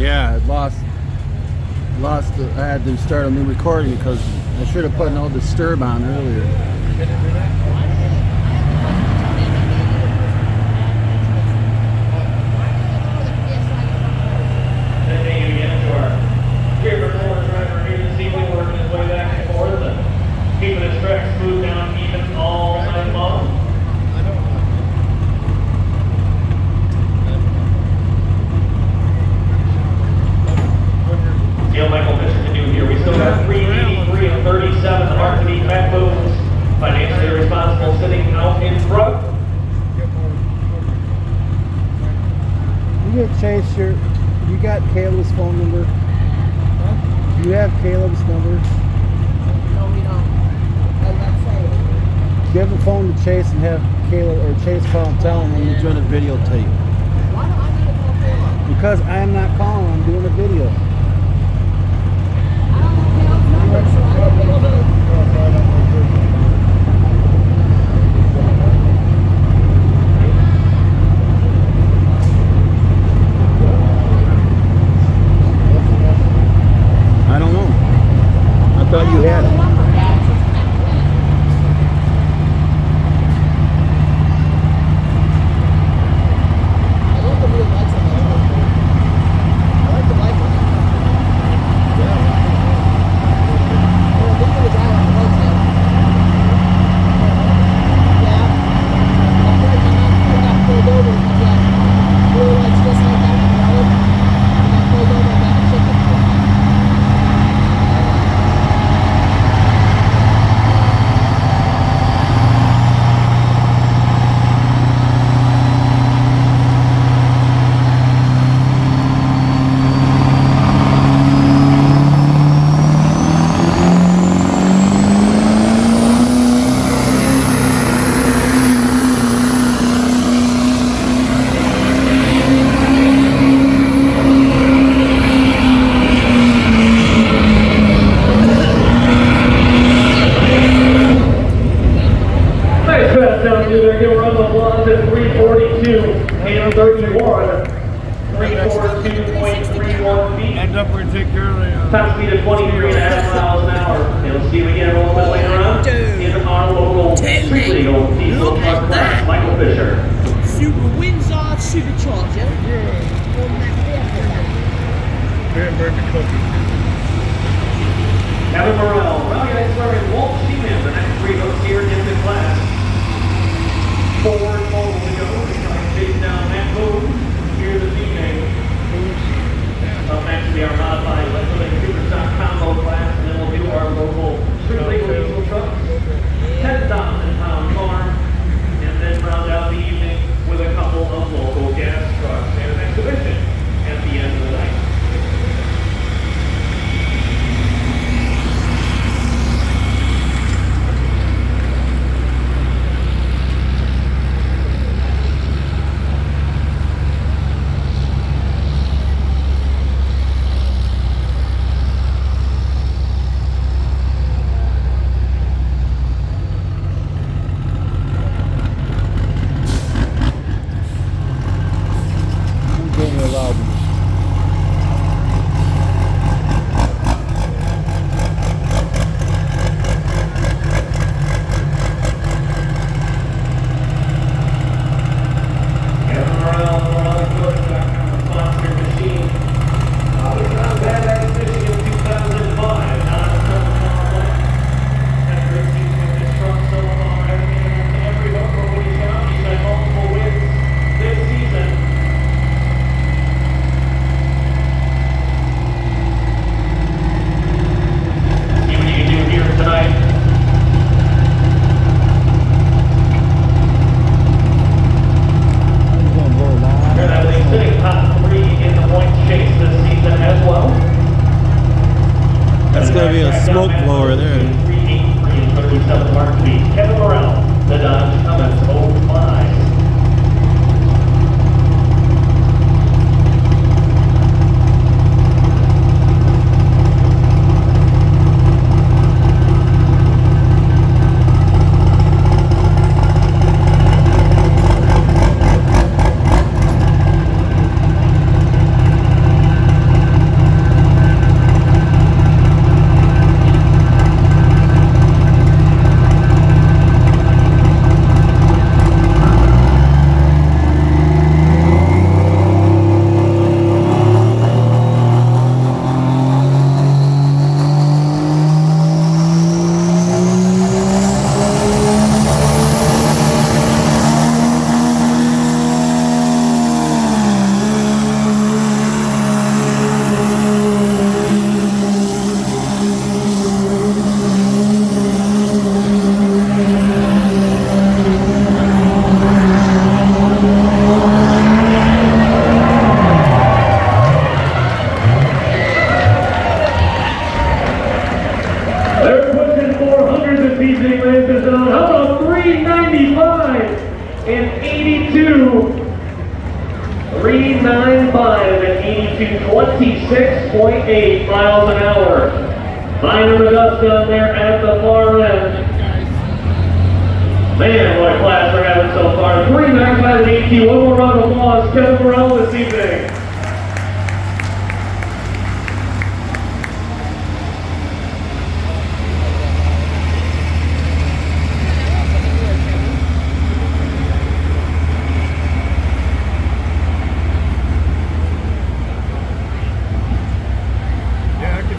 Yeah, I had to start a new recording because I should have put no disturb on earlier. Keeping his track smooth down even all night long. Gail Michael Fisher to do here. We still have 383 and 37 hard to beat back moves. Financially responsible sitting out in front. You get Chase your, you got Caleb's phone number? Do you have Caleb's number? No, we don't. Give the phone to Chase and have Caleb or Chase call and tell him when you're doing a videotape. Why do I need to call Caleb? Because I am not calling, I'm doing a video. I don't know Caleb's number, so I don't be able to. I don't know. I thought you had it. And 31, 342.31 feet. End up where you take care of the Top speed of 23.5 miles an hour. And we'll see you again a little bit later on in our local street legal diesel truck class. Michael Fisher. Super Windsor Supercharger. Kevin Morrell, Rally Ice and Walt Sheeman, the next three votes here in the class. 4 total to go. Chase down Matt Boone. Here's the evening. Up next will be our modified electric superstock combo class, and then we'll do our local street legal diesel trucks. 10,000-pound farm, and then round out the evening with a couple of local gas trucks and an exhibition at the end of the night. 395 at 8226.8 miles an hour. Minor the dust down there at the far end. Man, what a class we're having so far. 395 at 82. One more round of applause. Kevin Morrell this evening.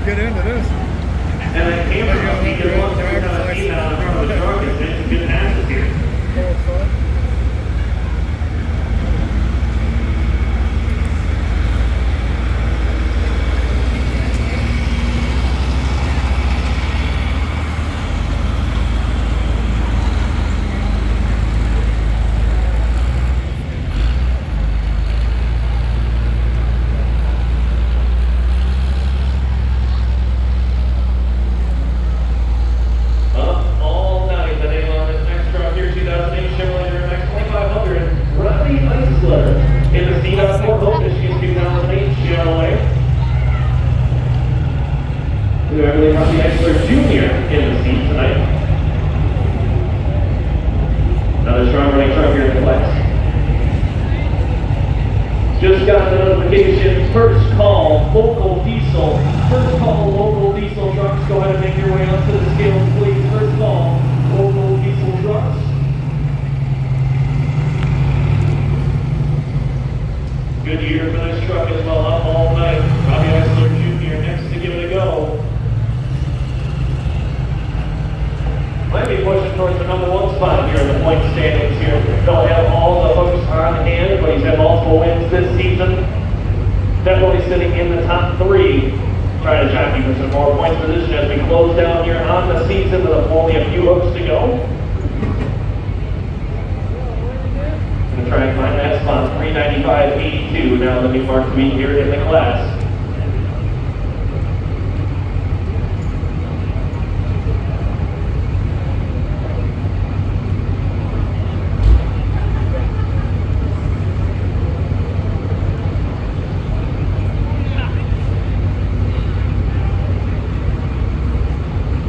Get into this. And then Cameron must be good ones every time I see that in front of the truck. It's some good passes here. In the seat of Fort Hope, Michigan 2008 Chevrolet. We have Robbie Eisler Jr. in the seat tonight. Another strong running truck here in the class. Just got the notification, first call, local diesel. First call, local diesel trucks. Go ahead and make your way up to the scales, please. First call, local diesel trucks. Good year for this truck as well, up all night. Robbie Eisler Jr. next to give it a go. Might be pushing towards the number one spot here in the point standings here. Don't have all the hooks on hand, but he's had multiple wins this season. Definitely sitting in the top three. Trying to jockey for some more points position as we close down here on the season with only a few hooks to go. Gonna try and find that spot, 395.82, now the new mark to be here in the class.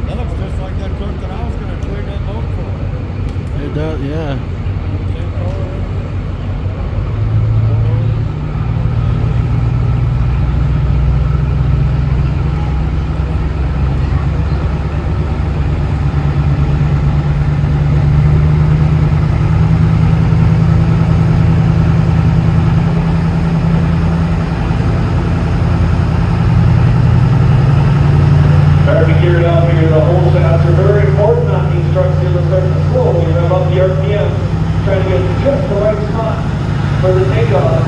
That looks just like that truck that I was going to clear that boat for. It does, yeah. Geared up here, the whole shots are very important on these trucks here. They're starting to slow. We rev up the RPM, trying to get just the right spot for the takeoff.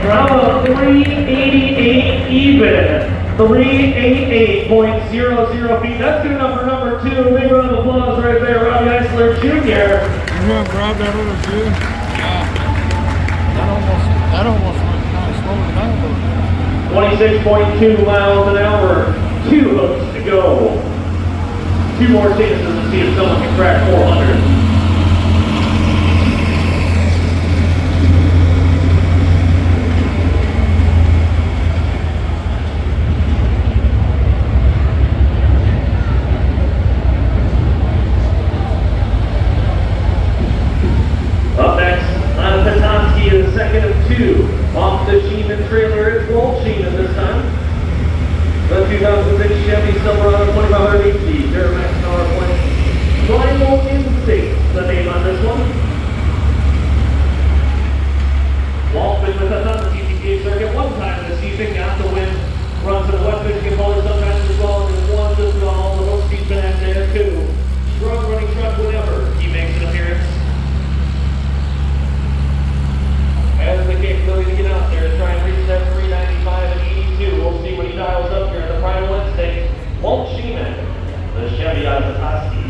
Bravo, 388 even. 388.00 feet. That's good enough for number two. Big round of applause right there, Robbie Eisler Jr. You want to grab that other shoe? Yeah. That almost went kind of slowed it down a little bit. 26.2 miles an hour. 2 hooks to go. 2 more chances to see if someone can crack 400. Up next, on Petoskey is second of 2. Off the Sheeman trailer, it's Walt Sheeman this time. The 2006 Chevy Michigan circuit one time this season, got the win. Runs in the West Michigan Bowl sometimes as well, and has won just about all the hooks he's been at there too. Strong running truck whenever he makes an appearance. Has the capability to get out there and try and reach that 395 and 82. We'll see what he dials up here in the Primal Instinct. Walt Sheeman, the Chevy out of Petoskey.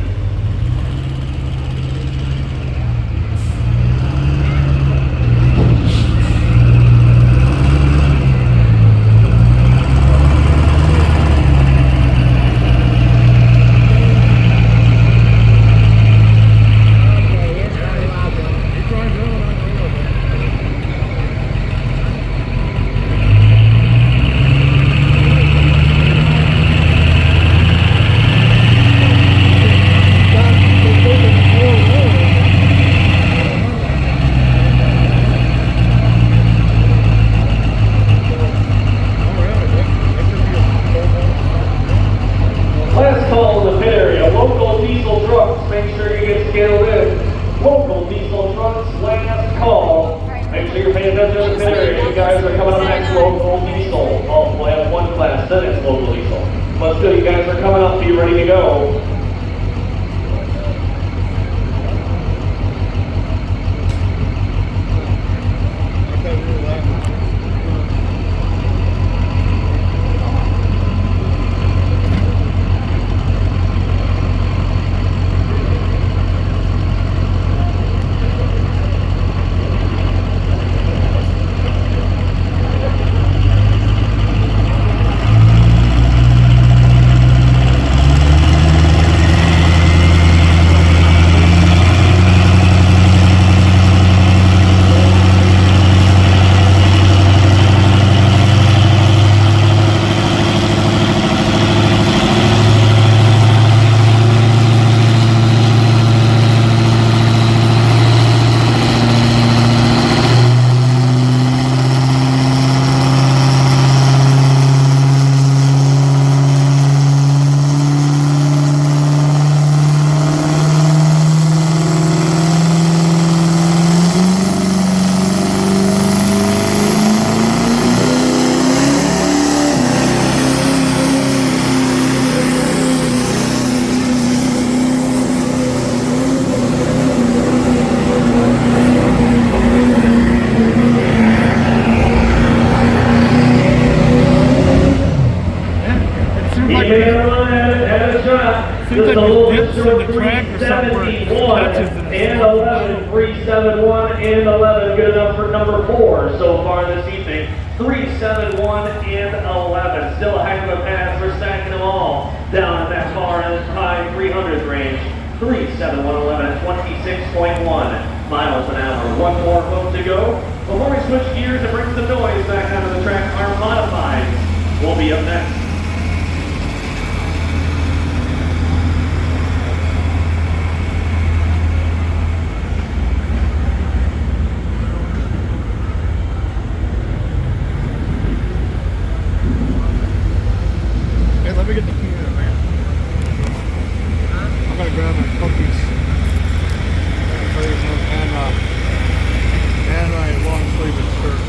And 11, 371 and 11, good enough for number 4 so far this evening. 371 and 11, still a heck of a pass for stacking them all down at that far and high 300s range. 371, 11 at 26.1 miles an hour. One more vote to go before we switch gears and bring some noise back onto the track. Our modifieds will be up next. Let me get the key in, man. I'm gonna grab my cookies and my long sleeve shirt.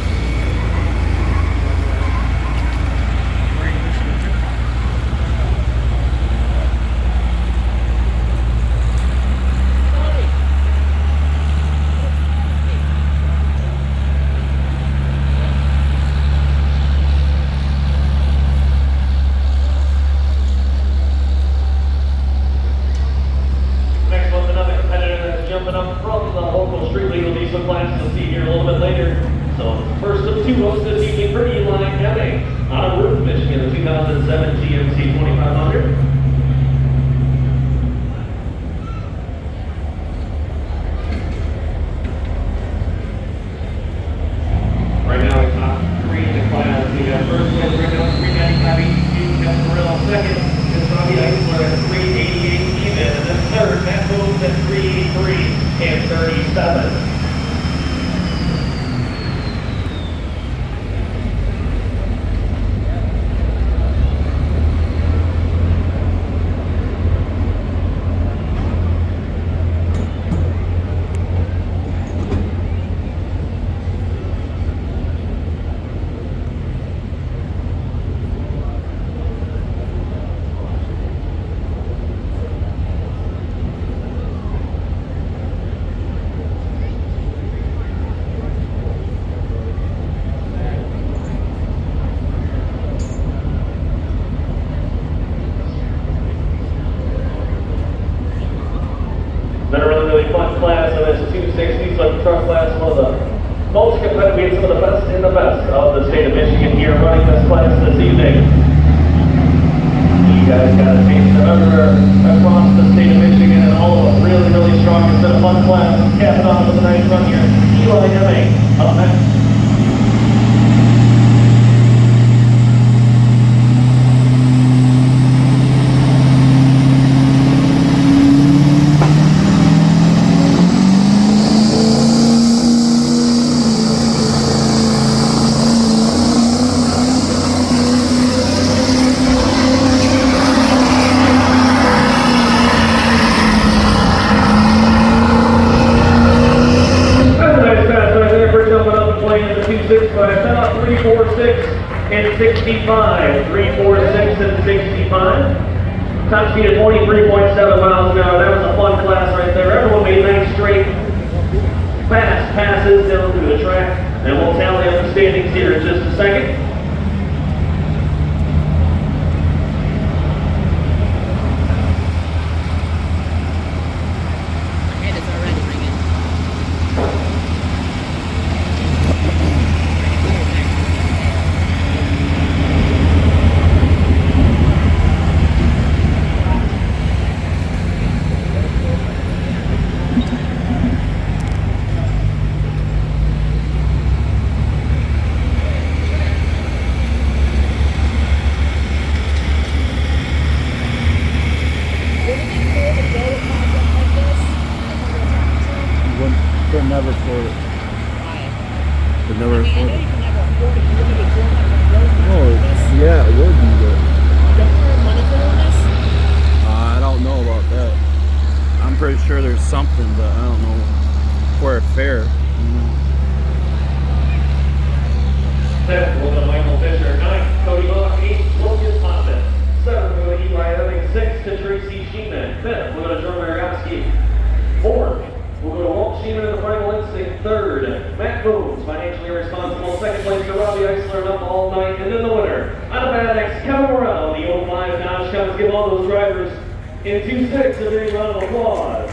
slip truck class, one of the most competitive, some of the best in the best of the state of Michigan here running this class this evening. You guys got a taste of everywhere across the state of Michigan, and all of them really, really strong. It's been a fun class. Cap it off with a nice run here. Eli Hemming up next. And 65, 346 and 65. Top speed of 23.7 miles an hour. That was a fun class right there. Everyone made nice straight, fast passes down through the track. And we'll tally up the standings here in just a second. Could never afford it. Could never afford it. Oh, yeah, it would be good. I don't know about that. I'm pretty sure there's something, but I don't know for a fair. 10, we'll go to Michael Fisher. 9, Cody Buck. 8, Lucas Hoffman. 7, we'll go to Eli Hemming. 6, to Tracy Sheeman. 5th, we'll go to Jordan Maragowski. 4, we'll go to Walt Sheeman in the Primal Instinct. 3rd, Matt Boones, financially responsible. 2nd place to Robbie Eisler, up all night. And then the winner, out of Bad X, Kevin Morrell, the 05 Dodge Cups. Give all those drivers in 2-6 a big round of applause.